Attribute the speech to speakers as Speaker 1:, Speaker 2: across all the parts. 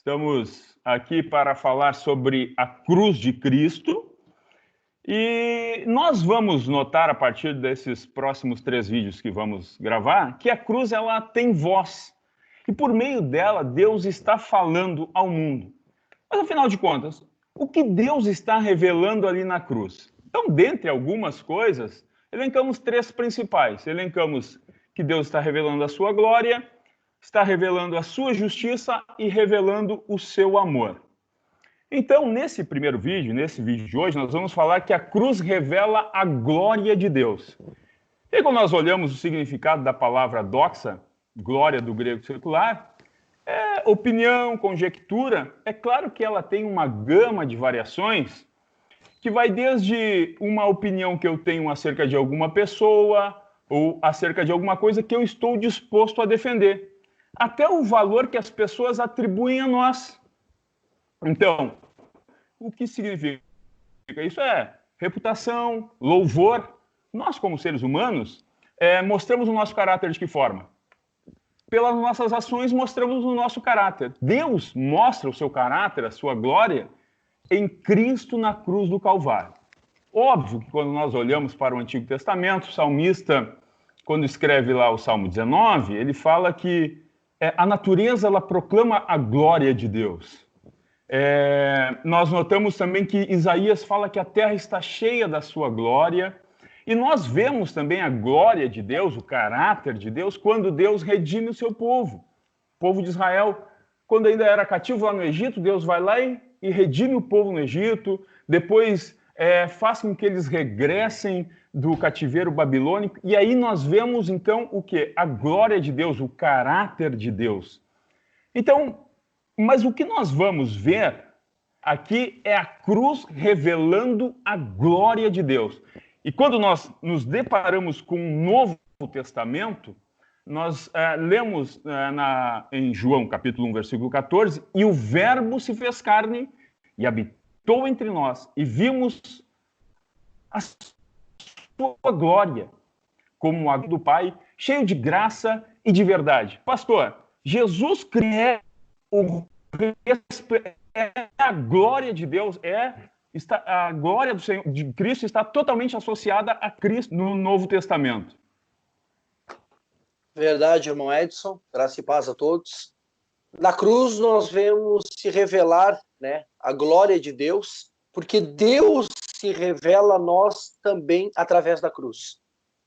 Speaker 1: Estamos aqui para falar sobre a cruz de Cristo e nós vamos notar a partir desses próximos 3 vídeos que vamos gravar que a cruz ela tem voz e por meio dela Deus está falando ao mundo. Mas afinal de contas, o que Deus está revelando ali na cruz? Então, dentre algumas coisas, elencamos 3 principais. Elencamos que Deus está revelando a sua glória, está revelando a sua justiça e revelando o seu amor. Então, nesse primeiro vídeo, nesse vídeo de hoje, nós vamos falar que a cruz revela a glória de Deus. E quando nós olhamos o significado da palavra doxa, glória do grego secular, opinião, conjectura, é claro que ela tem uma gama de variações que vai desde uma opinião que eu tenho acerca de alguma pessoa ou acerca de alguma coisa que eu estou disposto a defender, até o valor que as pessoas atribuem a nós. Então, o que significa? Isso é reputação, louvor. Nós, como seres humanos, mostramos o nosso caráter de que forma? Pelas nossas ações, mostramos o nosso caráter. Deus mostra o seu caráter, a sua glória, em Cristo na cruz do Calvário. Óbvio que quando nós olhamos para o Antigo Testamento, o salmista, quando escreve lá o Salmo 19, ele fala que a natureza ela proclama a glória de Deus. Nós notamos também que Isaías fala que a terra está cheia da sua glória, e nós vemos também a glória de Deus, o caráter de Deus, quando Deus redime o seu povo. O povo de Israel, quando ainda era cativo lá no Egito, Deus vai lá e redime o povo no Egito, depois faz com que eles regressem do cativeiro babilônico, e aí nós vemos então o quê? A glória de Deus, o caráter de Deus. Então, mas o que nós vamos ver aqui é a cruz revelando a glória de Deus. E quando nós nos deparamos com o Novo Testamento, nós lemos em João capítulo 1, versículo 14, e o verbo se fez carne e habitou entre nós, e vimos a sua glória, como a do Pai, cheio de graça e de verdade. Pastor, Jesus Cristo a glória de Deus a glória do Senhor, de Cristo está totalmente associada a Cristo no Novo Testamento.
Speaker 2: Verdade, irmão Edson. Graça e paz a todos. Na cruz nós vemos se revelar, a glória de Deus, porque Deus se revela a nós também através da cruz.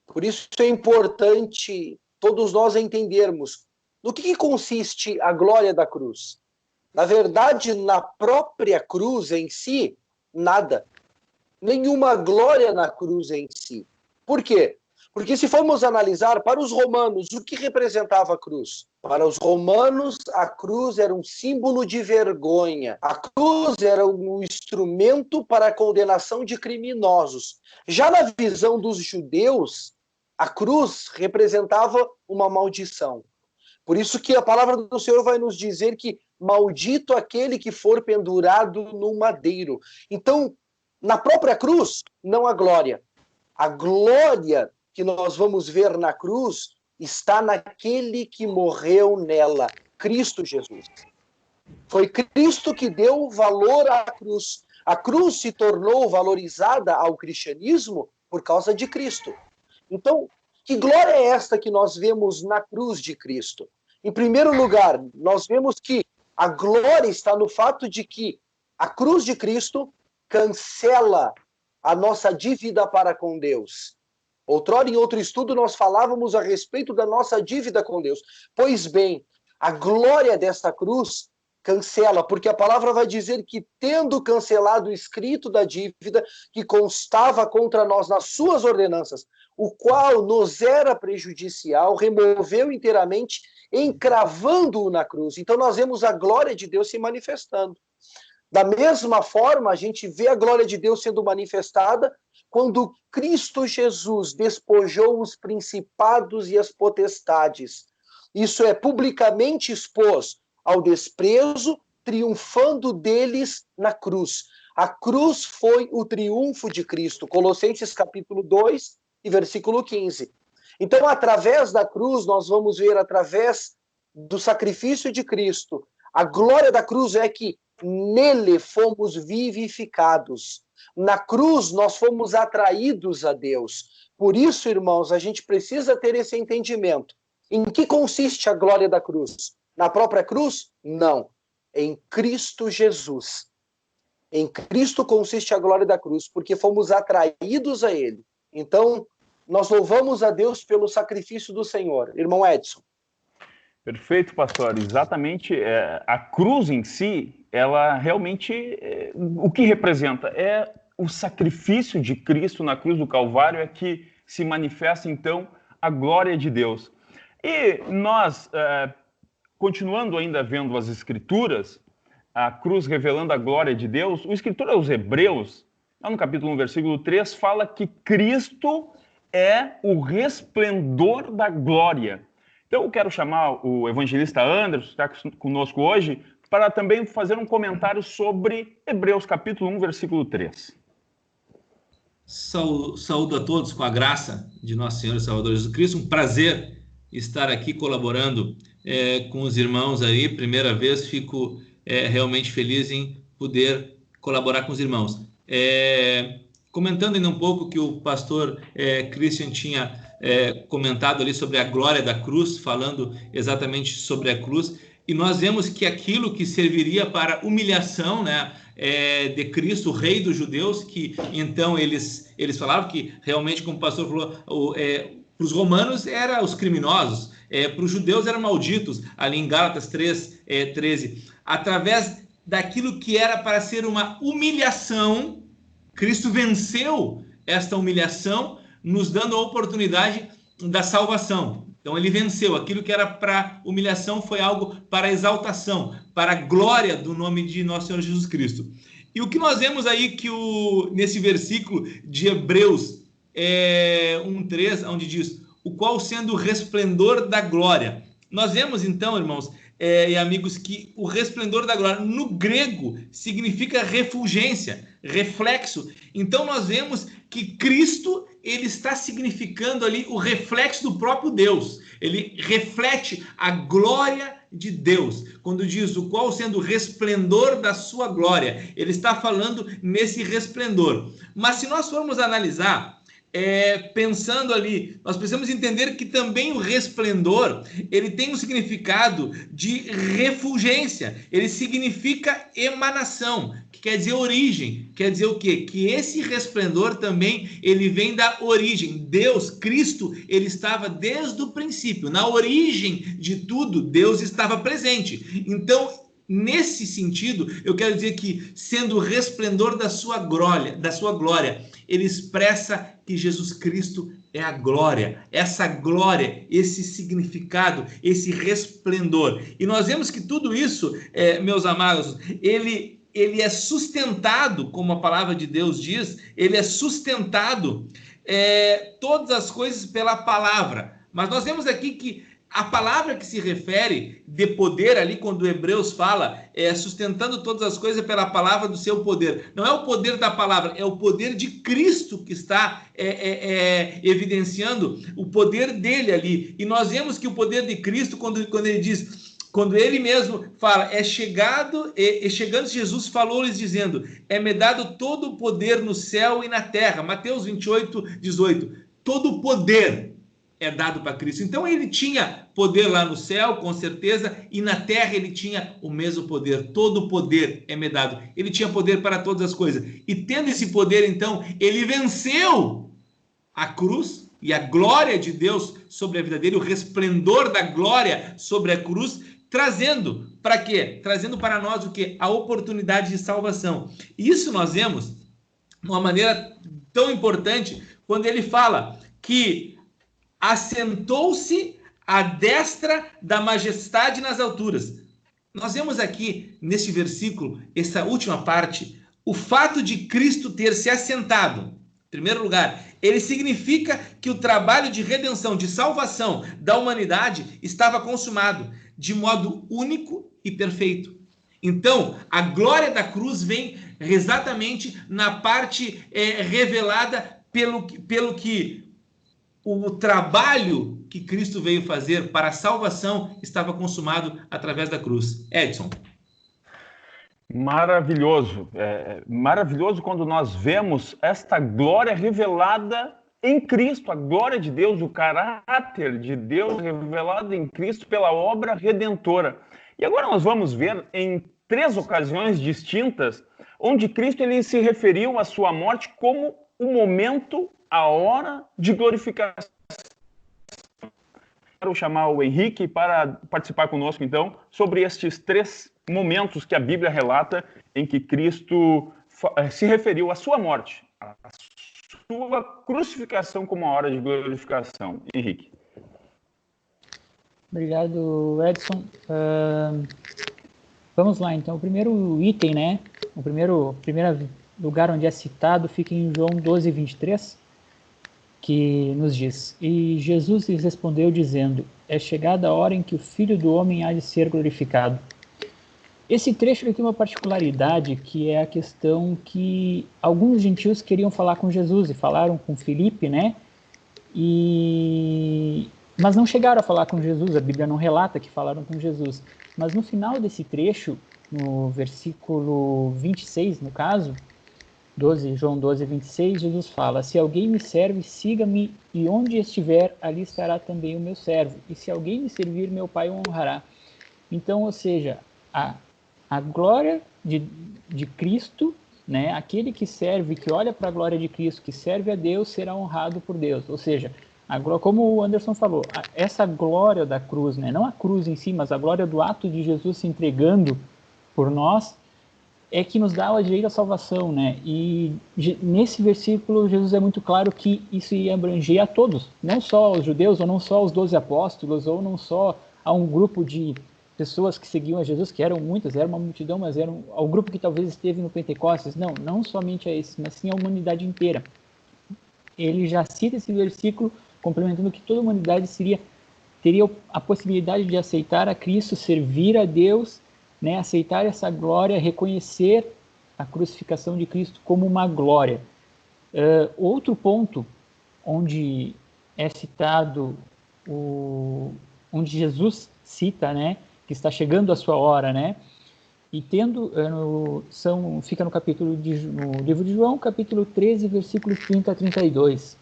Speaker 2: Por isso é importante todos nós entendermos no que consiste a glória da cruz. Na verdade, na própria cruz em si, nada. Nenhuma glória na cruz em si. Por quê? Porque se formos analisar, para os romanos, o que representava a cruz? Para os romanos, a cruz era um símbolo de vergonha. A cruz era um instrumento para a condenação de criminosos. Já na visão dos judeus, a cruz representava uma maldição. Por isso que a palavra do Senhor vai nos dizer que maldito aquele que for pendurado no madeiro. Então, na própria cruz, não há glória. A glória que nós vamos ver na cruz está naquele que morreu nela, Cristo Jesus. Foi Cristo que deu valor à cruz. A cruz se tornou valorizada ao cristianismo por causa de Cristo. Então, que glória é esta que nós vemos na cruz de Cristo? Em primeiro lugar, nós vemos que a glória está no fato de que a cruz de Cristo cancela a nossa dívida para com Deus. Outrora, em outro estudo, nós falávamos a respeito da nossa dívida com Deus. Pois bem, a glória desta cruz cancela, porque a palavra vai dizer que, tendo cancelado o escrito da dívida que constava contra nós nas suas ordenanças, o qual nos era prejudicial, removeu inteiramente, encravando-o na cruz. Então nós vemos a glória de Deus se manifestando. Da mesma forma, a gente vê a glória de Deus sendo manifestada quando Cristo Jesus despojou os principados e as potestades. Isso é, publicamente expôs ao desprezo, triunfando deles na cruz. A cruz foi o triunfo de Cristo. Colossenses capítulo 2 e versículo 15. Então, através da cruz, nós vamos ver, através do sacrifício de Cristo, A glória da cruz é que nele fomos vivificados. Na cruz nós fomos atraídos a Deus. Por isso, irmãos, a gente precisa ter esse entendimento. Em que consiste a glória da cruz? Na própria cruz? Não. Em Cristo Jesus. Em Cristo consiste a glória da cruz, porque fomos atraídos a Ele. Então, nós louvamos a Deus pelo sacrifício do Senhor. Irmão Edson.
Speaker 1: Perfeito, pastor. Exatamente. A cruz em si, ela realmente, o que representa? É o sacrifício de Cristo na cruz do Calvário, é que se manifesta, então, a glória de Deus. E nós, continuando ainda vendo as Escrituras, a cruz revelando a glória de Deus, o escritor aos Hebreus, lá no capítulo 1, versículo 3, fala que Cristo é o resplendor da glória. Então, eu quero chamar o evangelista Anderson, que está conosco hoje, para também fazer um comentário sobre Hebreus, capítulo 1, versículo 3.
Speaker 3: Saúdo a todos com a graça de nosso Senhor e Salvador Jesus Cristo. Um prazer estar aqui colaborando com os irmãos aí. Primeira vez, fico realmente feliz em poder colaborar com os irmãos. Comentando ainda um pouco que o pastor Christian tinha comentado ali sobre a glória da cruz, falando exatamente sobre a cruz, e nós vemos que aquilo que serviria para humilhação, né, de Cristo, o rei dos judeus, que então eles falavam que realmente, como o pastor falou, para os romanos eram os criminosos, para os judeus eram malditos, ali em Gálatas 3:13, através daquilo que era para ser uma humilhação, Cristo venceu esta humilhação, nos dando a oportunidade da salvação. Então ele venceu. Aquilo que era para humilhação foi algo para exaltação, para a glória do nome de nosso Senhor Jesus Cristo. E o que nós vemos aí que nesse versículo de Hebreus 1:3, onde diz, o qual sendo o resplendor da glória. Nós vemos então, irmãos e amigos, que o resplendor da glória no grego significa refulgência, reflexo. Então nós vemos que Cristo, ele está significando ali o reflexo do próprio Deus. Ele reflete a glória de Deus. Quando diz o qual sendo o resplendor da sua glória, ele está falando nesse resplendor. Mas se nós formos analisar, pensando ali, nós precisamos entender que também o resplendor, ele tem um significado de refulgência, ele significa emanação, que quer dizer origem, quer dizer o quê? Que esse resplendor também, ele vem da origem. Deus, Cristo, ele estava desde o princípio, na origem de tudo, Deus estava presente. Então, nesse sentido, eu quero dizer que, sendo o resplendor da sua glória, ele expressa que Jesus Cristo é a glória, essa glória, esse significado, esse resplendor. E nós vemos que tudo isso, meus amados, ele é sustentado, como a palavra de Deus diz, ele é sustentado, todas as coisas pela palavra. Mas nós vemos aqui que a palavra que se refere de poder ali, quando o Hebreus fala, sustentando todas as coisas pela palavra do seu poder. Não é o poder da palavra, é o poder de Cristo que está evidenciando o poder dele ali. E nós vemos que o poder de Cristo, quando ele diz, quando ele mesmo fala, chegando Jesus falou-lhes dizendo, me dado todo o poder no céu e na terra. Mateus 28:18. Todo o poder é dado para Cristo. Então ele tinha poder lá no céu, com certeza, e na terra ele tinha o mesmo poder. Todo o poder me dado. Ele tinha poder para todas as coisas. E tendo esse poder, então, ele venceu a cruz e a glória de Deus sobre a vida dele, o resplendor da glória sobre a cruz, trazendo para quê? Trazendo para nós o quê? A oportunidade de salvação. E isso nós vemos de uma maneira tão importante quando ele fala que assentou-se à destra da majestade nas alturas. Nós vemos aqui, neste versículo, essa última parte, o fato de Cristo ter se assentado. Em primeiro lugar, ele significa que o trabalho de redenção, de salvação da humanidade estava consumado de modo único e perfeito. Então, a glória da cruz vem exatamente na parte revelada pelo que o trabalho que Cristo veio fazer para a salvação estava consumado através da cruz. Edson.
Speaker 1: Maravilhoso. Maravilhoso quando nós vemos esta glória revelada em Cristo, a glória de Deus, o caráter de Deus revelado em Cristo pela obra redentora. E agora nós vamos ver em 3 ocasiões distintas onde Cristo ele se referiu à sua morte como o momento, a hora de glorificação. Quero chamar o Henrique para participar conosco, então, sobre estes 3 momentos que a Bíblia relata em que Cristo se referiu à sua morte, à sua crucificação como a hora de glorificação. Henrique.
Speaker 4: Obrigado, Edson. Vamos lá, então. O primeiro item, né? O primeiro lugar onde é citado fica em João 12, 23, que nos diz: E Jesus lhes respondeu dizendo: É chegada a hora em que o Filho do Homem há de ser glorificado. Esse trecho ele tem uma particularidade, que é a questão que alguns gentios queriam falar com Jesus e falaram com Filipe, né? Mas não chegaram a falar com Jesus, a Bíblia não relata que falaram com Jesus. Mas no final desse trecho, no versículo 26, no caso, João 12, 26, Jesus fala: Se alguém me serve, siga-me, e onde estiver, ali estará também o meu servo. E se alguém me servir, meu Pai o honrará. Então, ou seja, a glória de Cristo, né, aquele que serve, que olha para a glória de Cristo, que serve a Deus, será honrado por Deus. Ou seja, como o Anderson falou, essa glória da cruz, né, não a cruz em si, mas a glória do ato de Jesus se entregando por nós, é que nos dá o direito à salvação, né? E nesse versículo, Jesus é muito claro que isso ia abranger a todos, não só os judeus, ou não só os 12 apóstolos, ou não só a um grupo de pessoas que seguiam a Jesus, que eram muitas, era uma multidão, mas era ao grupo que talvez esteve no Pentecostes, não somente a esse, mas sim a humanidade inteira. Ele já cita esse versículo complementando que toda a humanidade teria a possibilidade de aceitar a Cristo, servir a Deus, né, aceitar essa glória, reconhecer a crucificação de Cristo como uma glória. Outro ponto onde é citado, onde Jesus cita, né, que está chegando a sua hora, né, e fica no livro de João, capítulo 13, versículos 30 a 32.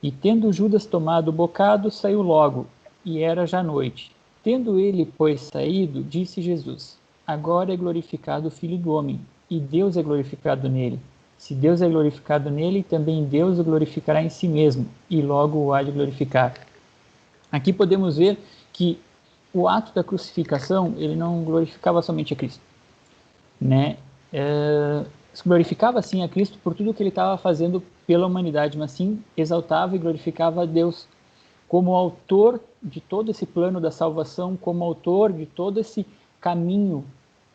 Speaker 4: E tendo Judas tomado o bocado, saiu logo, e era já noite. Tendo ele, pois, saído, disse Jesus: Agora é glorificado o Filho do Homem, e Deus é glorificado nele. Se Deus é glorificado nele, também Deus o glorificará em si mesmo, e logo o há de glorificar. Aqui podemos ver que o ato da crucificação, ele não glorificava somente a Cristo, né? Glorificava sim a Cristo por tudo que ele estava fazendo pela humanidade, mas sim exaltava e glorificava a Deus como autor de todo esse plano da salvação, como autor de todo esse caminho,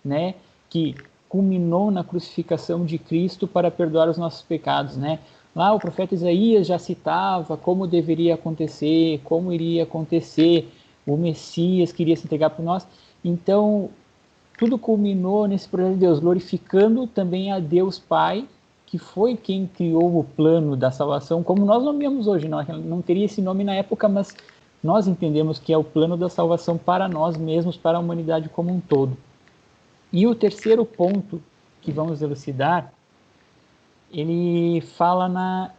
Speaker 4: né, que culminou na crucificação de Cristo para perdoar os nossos pecados, né? Lá o profeta Isaías já citava como deveria acontecer, como iria acontecer, o Messias queria se entregar por nós. Então, tudo culminou nesse projeto de Deus, glorificando também a Deus Pai, que foi quem criou o plano da salvação, como nós nomeamos hoje. Não teria esse nome na época, mas nós entendemos que é o plano da salvação para nós mesmos, para a humanidade como um todo. E o terceiro ponto que vamos elucidar, ele fala na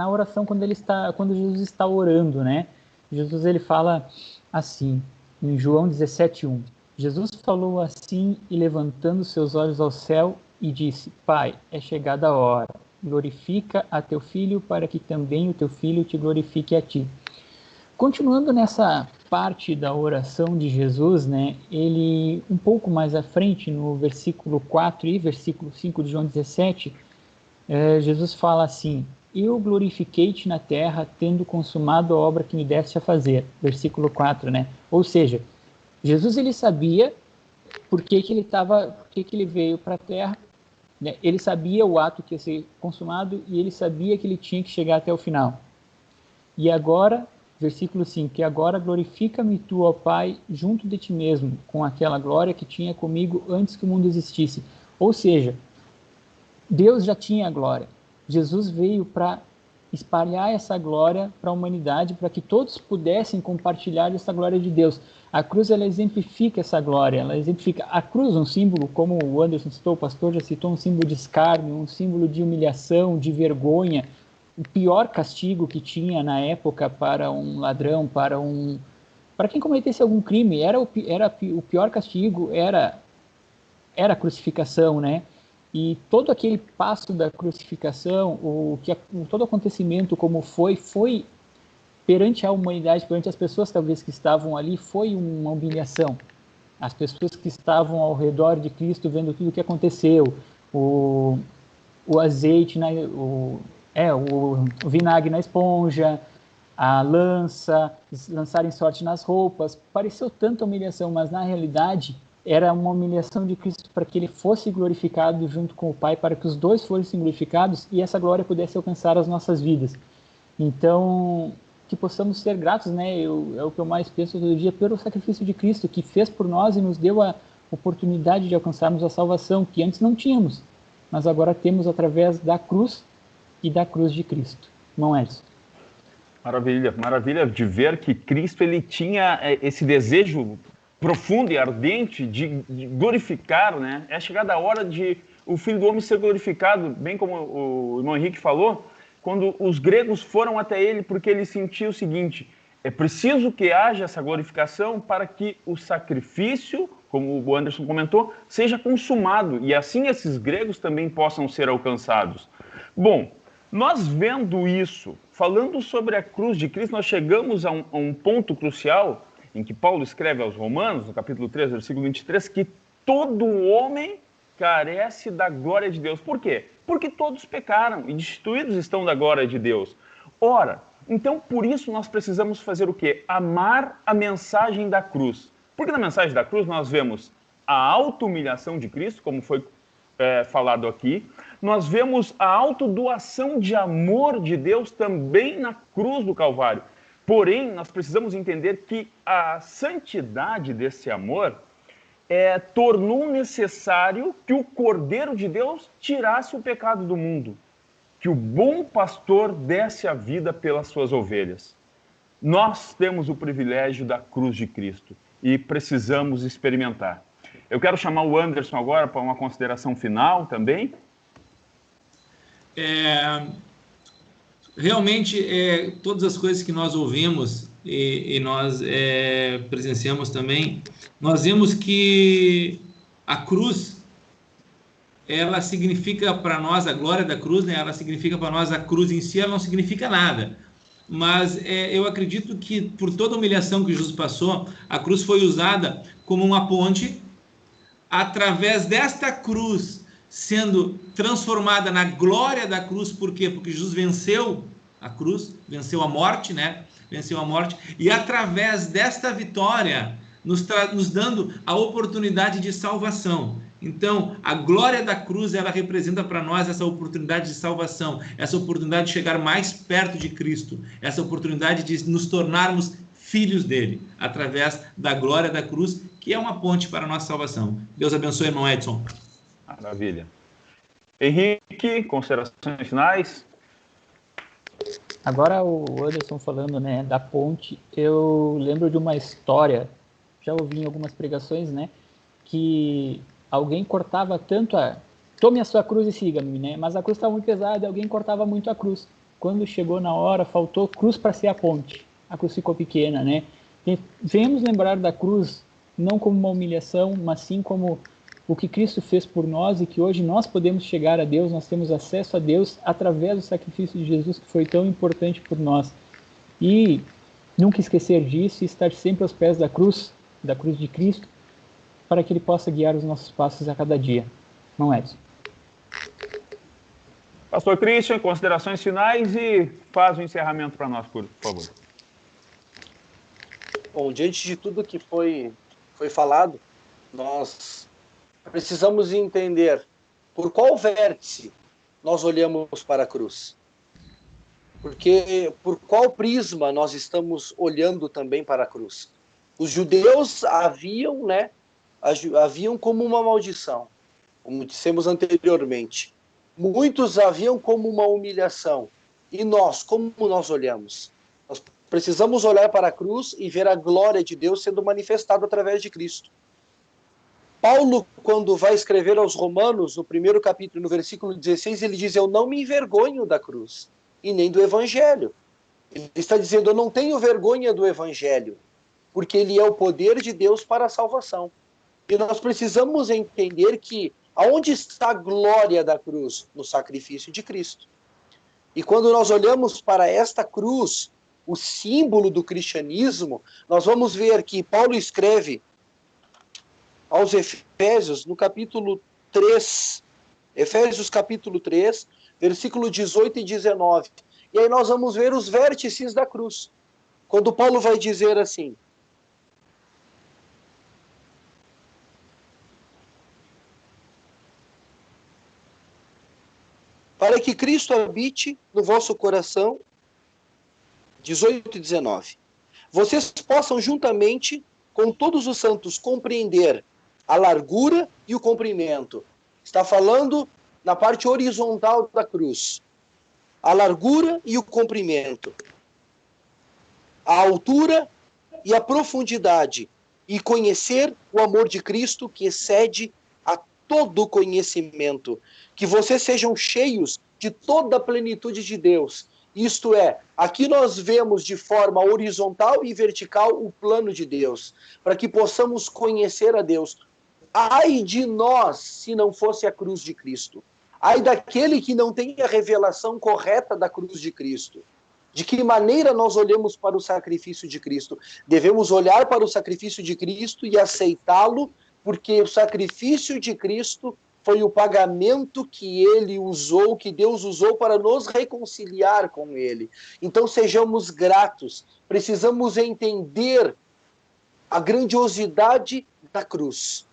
Speaker 4: oração quando Jesus está orando, né? Jesus ele fala assim, em João 17:1. Jesus falou assim e levantando seus olhos ao céu e disse: Pai, é chegada a hora. Glorifica a teu filho para que também o teu filho te glorifique a ti. Continuando nessa parte da oração de Jesus, né, ele, um pouco mais à frente, no versículo 4 e versículo 5 de João 17, Jesus fala assim: Eu glorifiquei-te na terra, tendo consumado a obra que me deste a fazer. Versículo 4, né? Ou seja, Jesus ele sabia por que ele veio para a terra, né? Ele sabia o ato que ia ser consumado e ele sabia que ele tinha que chegar até o final. E agora, versículo 5, que agora glorifica-me tu, ó Pai, junto de ti mesmo, com aquela glória que tinha comigo antes que o mundo existisse. Ou seja, Deus já tinha a glória. Jesus veio para espalhar essa glória para a humanidade, para que todos pudessem compartilhar essa glória de Deus. A cruz, ela exemplifica essa glória, ela exemplifica a cruz, um símbolo, como o Anderson citou, o pastor já citou, um símbolo de escárnio, um símbolo de humilhação, de vergonha. O pior castigo que tinha na época para um ladrão, para quem cometesse algum crime, o pior castigo era a crucificação, né? E todo aquele passo da crucificação, todo acontecimento como foi perante a humanidade, perante as pessoas talvez que estavam ali, foi uma humilhação. As pessoas que estavam ao redor de Cristo vendo tudo o que aconteceu, o azeite, o vinagre na esponja, a lançarem sorte nas roupas, pareceu tanta humilhação, mas na realidade era uma humilhação de Cristo para que ele fosse glorificado junto com o Pai, para que os dois fossem glorificados e essa glória pudesse alcançar as nossas vidas. Então, que possamos ser gratos, né? É o que eu mais penso todo dia, pelo sacrifício de Cristo, que fez por nós e nos deu a oportunidade de alcançarmos a salvação, que antes não tínhamos, mas agora temos através da cruz e da cruz de Cristo. Irmão Edson.
Speaker 1: Maravilha, maravilha de ver que Cristo ele tinha esse desejo profundo e ardente de glorificar, né? É chegada a hora de o Filho do Homem ser glorificado, bem como o irmão Henrique falou, quando os gregos foram até ele, porque ele sentia o seguinte: é preciso que haja essa glorificação para que o sacrifício, como o Anderson comentou, seja consumado, e assim esses gregos também possam ser alcançados. Bom, nós vendo isso, falando sobre a cruz de Cristo, nós chegamos a um ponto crucial, em que Paulo escreve aos Romanos, no capítulo 3, versículo 23, que todo homem carece da glória de Deus. Por quê? Porque todos pecaram e destituídos estão da glória de Deus. Ora, então por isso nós precisamos fazer o quê? Amar a mensagem da cruz. Porque na mensagem da cruz nós vemos a auto-humilhação de Cristo, como foi falado aqui. Nós vemos a autodoação de amor de Deus também na cruz do Calvário. Porém, nós precisamos entender que a santidade desse amor tornou necessário que o Cordeiro de Deus tirasse o pecado do mundo, que o bom pastor desse a vida pelas suas ovelhas. Nós temos o privilégio da cruz de Cristo e precisamos experimentar. Eu quero chamar o Anderson agora para uma consideração final também.
Speaker 3: Realmente, todas as coisas que nós ouvimos e nós presenciamos também, nós vemos que a cruz, ela significa para nós, a glória da cruz, né? Ela significa para nós, a cruz em si, ela não significa nada. Mas eu acredito que por toda a humilhação que Jesus passou, a cruz foi usada como uma ponte. Através desta cruz sendo transformada na glória da cruz, por quê? Porque Jesus venceu a cruz, venceu a morte, né? Venceu a morte, e através desta vitória, nos dando a oportunidade de salvação. Então, a glória da cruz, ela representa para nós essa oportunidade de salvação, essa oportunidade de chegar mais perto de Cristo, essa oportunidade de nos tornarmos filhos dele, através da glória da cruz, que é uma ponte para a nossa salvação. Deus abençoe, irmão Edson.
Speaker 1: Maravilha. Henrique, considerações finais?
Speaker 4: Agora o Anderson falando, né, da ponte, eu lembro de uma história, já ouvi em algumas pregações, né, que alguém cortava tanto tome a sua cruz e siga-me, né, mas a cruz estava muito pesada e alguém cortava muito a cruz. Quando chegou na hora, faltou cruz para ser a ponte. A cruz ficou pequena, né. E venhamos lembrar da cruz não como uma humilhação, mas sim como o que Cristo fez por nós e que hoje nós podemos chegar a Deus, nós temos acesso a Deus através do sacrifício de Jesus, que foi tão importante por nós. E nunca esquecer disso e estar sempre aos pés da cruz de Cristo, para que Ele possa guiar os nossos passos a cada dia. Não, Edson?
Speaker 1: Pastor Christian, considerações finais e faz o encerramento para nós, por favor.
Speaker 2: Bom, diante de tudo que foi falado, nós precisamos entender por qual vértice nós olhamos para a cruz. Porque por qual prisma nós estamos olhando também para a cruz. Os judeus haviam como uma maldição, como dissemos anteriormente. Muitos haviam como uma humilhação. E nós, como nós olhamos? Nós precisamos olhar para a cruz e ver a glória de Deus sendo manifestada através de Cristo. Paulo, quando vai escrever aos Romanos, no primeiro capítulo, no versículo 16, ele diz: eu não me envergonho da cruz e nem do Evangelho. Ele está dizendo: eu não tenho vergonha do Evangelho, porque ele é o poder de Deus para a salvação. E nós precisamos entender que aonde está a glória da cruz? No sacrifício de Cristo. E quando nós olhamos para esta cruz, o símbolo do cristianismo, nós vamos ver que Paulo escreve aos Efésios, no capítulo 3, Efésios capítulo 3, versículo 18 e 19. E aí nós vamos ver os vértices da cruz. Quando Paulo vai dizer assim: para que Cristo habite no vosso coração, 18 e 19. Vocês possam juntamente com todos os santos compreender a largura e o comprimento. Está falando na parte horizontal da cruz. A largura e o comprimento. A altura e a profundidade. E conhecer o amor de Cristo que excede a todo conhecimento. Que vocês sejam cheios de toda a plenitude de Deus. Isto é, aqui nós vemos de forma horizontal e vertical o plano de Deus, para que possamos conhecer a Deus. Ai de nós, se não fosse a cruz de Cristo. Ai daquele que não tem a revelação correta da cruz de Cristo. De que maneira nós olhamos para o sacrifício de Cristo? Devemos olhar para o sacrifício de Cristo e aceitá-lo, porque o sacrifício de Cristo foi o pagamento que ele usou, que Deus usou para nos reconciliar com ele. Então sejamos gratos. Precisamos entender a grandiosidade da cruz.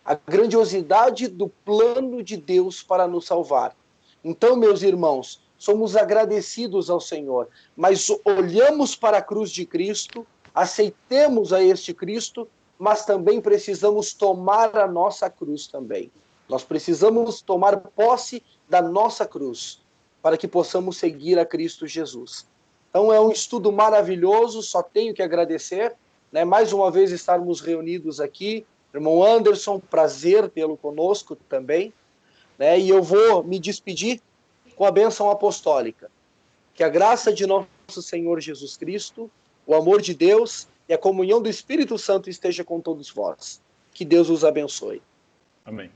Speaker 2: A grandiosidade do plano de Deus para nos salvar. Então, meus irmãos, somos agradecidos ao Senhor, mas olhamos para a cruz de Cristo, aceitemos a este Cristo, mas também precisamos tomar a nossa cruz também. Nós precisamos tomar posse da nossa cruz, para que possamos seguir a Cristo Jesus. Então é um estudo maravilhoso, só tenho que agradecer, né, mais uma vez estarmos reunidos aqui. Irmão Anderson, prazer tê-lo conosco também, né? E eu vou me despedir com a bênção apostólica. Que a graça de nosso Senhor Jesus Cristo, o amor de Deus e a comunhão do Espírito Santo esteja com todos vós. Que Deus os abençoe.
Speaker 1: Amém.